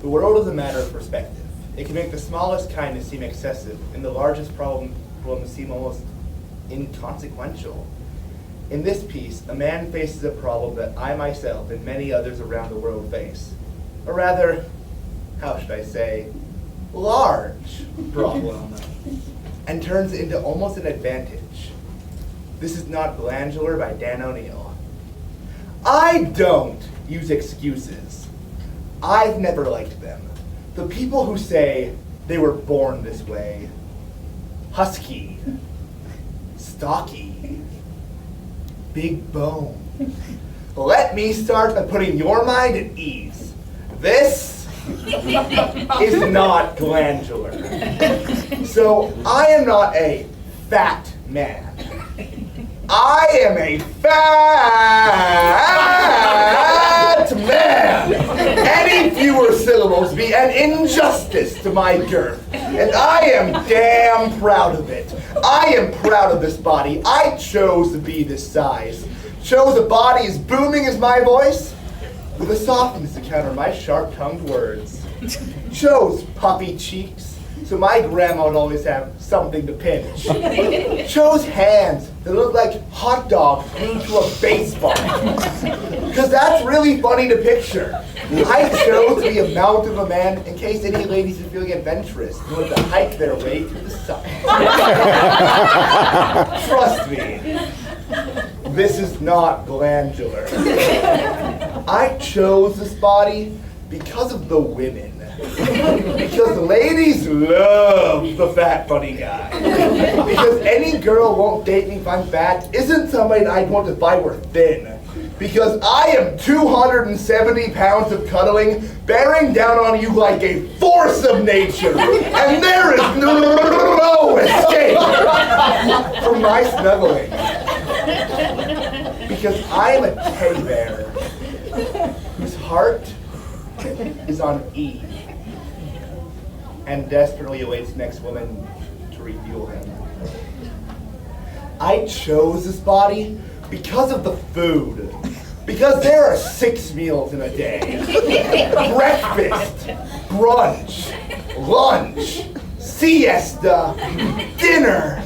The world is a matter of perspective. It can make the smallest kindness seem excessive, and the largest problem seem almost inconsequential. In this piece, a man faces a problem that I myself and many others around the world face. Or rather, how should I say, large problem, and turns it into almost an advantage. This is not Glandular by Dan O'Neill. I don't use excuses. I've never liked them. The people who say they were born this way. Husky, stocky, big bone. Let me start by putting your mind at ease. This is not glandular. So I am not a fat man. I am a fat man. Any fewer syllables be an injustice to my girth, and I am damn proud of it. I am proud of this body. I chose to be this size. Chose a body as booming as my voice, with a softness to counter my sharp-tongued words. Chose puffy cheeks, so my grandma would always have something to pinch. Chose hands that look like hot dogs glued to a baseball. Because that's really funny to picture. I chose to be a mount of a man in case any ladies are feeling adventurous and want to hike their way to the sun. Trust me, this is not glandular. I chose this body because of the women. Because ladies love the fat funny guy. Because any girl won't date me if I'm fat isn't somebody that I'd want if I were thin. Because I am 270 pounds of cuddling, bearing down on you like a force of nature. And there is no escape from my snuggling. Because I am a teddy bear whose heart is on E and desperately awaits next woman to refuel him. I chose this body because of the food. Because there are 6 meals in a day. Breakfast, brunch, lunch, siesta, dinner,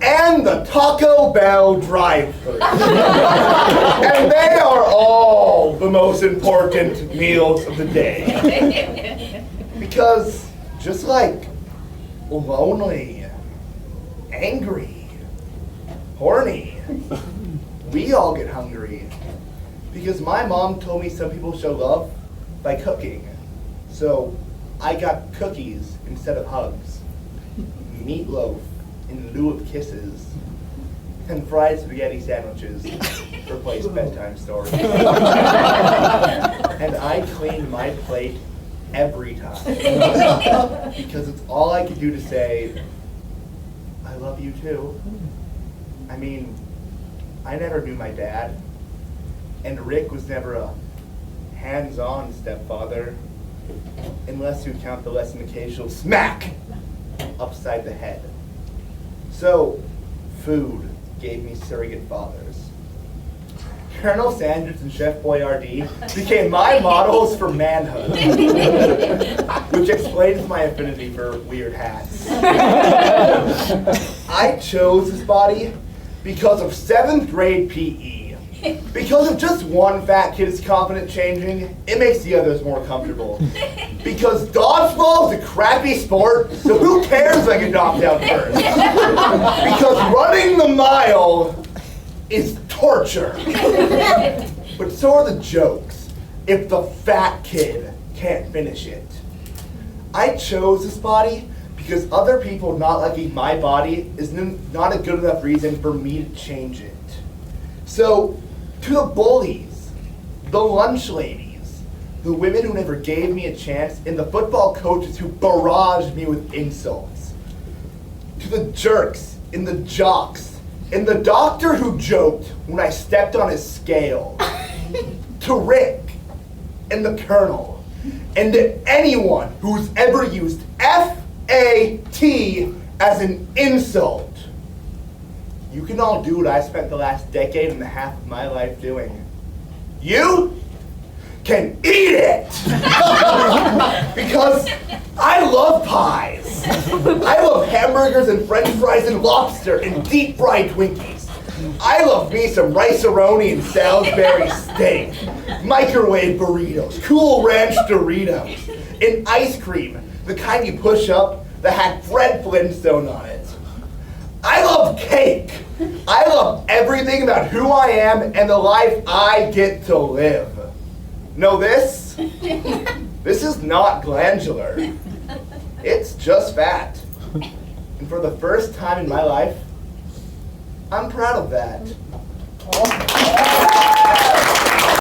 and the Taco Bell drive-thru. And they are all the most important meals of the day. Because just like lonely, angry, horny, we all get hungry. Because my mom told me some people show love by cooking. So I got cookies instead of hugs, meatloaf in lieu of kisses, and fried spaghetti sandwiches to replace bedtime stories. And I clean my plate every time. Because it's all I could do to say, I love you too. I mean, I never knew my dad, and Rick was never a hands-on stepfather, unless you count the less than occasional smack upside the head. So, food gave me surrogate fathers. Colonel Sanders and Chef Boyardee became my models for manhood, which explains my affinity for weird hats. I chose this body because of 7th grade PE. Because if just one fat kid is confident changing, it makes the others more comfortable. Because dodgeball is a crappy sport, so who cares if I get knocked out first? Because running the mile is torture. But so are the jokes if the fat kid can't finish it. I chose this body because other people not liking my body is not a good enough reason for me to change it. So, to the bullies, the lunch ladies, the women who never gave me a chance, and the football coaches who barraged me with insults. To the jerks, and the jocks, and the doctor who joked when I stepped on his scale. To Rick, and the Colonel, and to anyone who's ever used F-A-T as an insult. You can all do what I spent the last decade and a half of my life doing. You can eat it. Because I love pies. I love hamburgers and french fries and lobster and deep fried Twinkies. I love me some rice-a-roni and Salisbury steak, microwave burritos, Cool Ranch Doritos, and ice cream, the kind you push up that had Fred Flintstone on it. I love cake. I love everything about who I am and the life I get to live. Know this? This is not glandular. It's just fat. And for the first time in my life, I'm proud of that.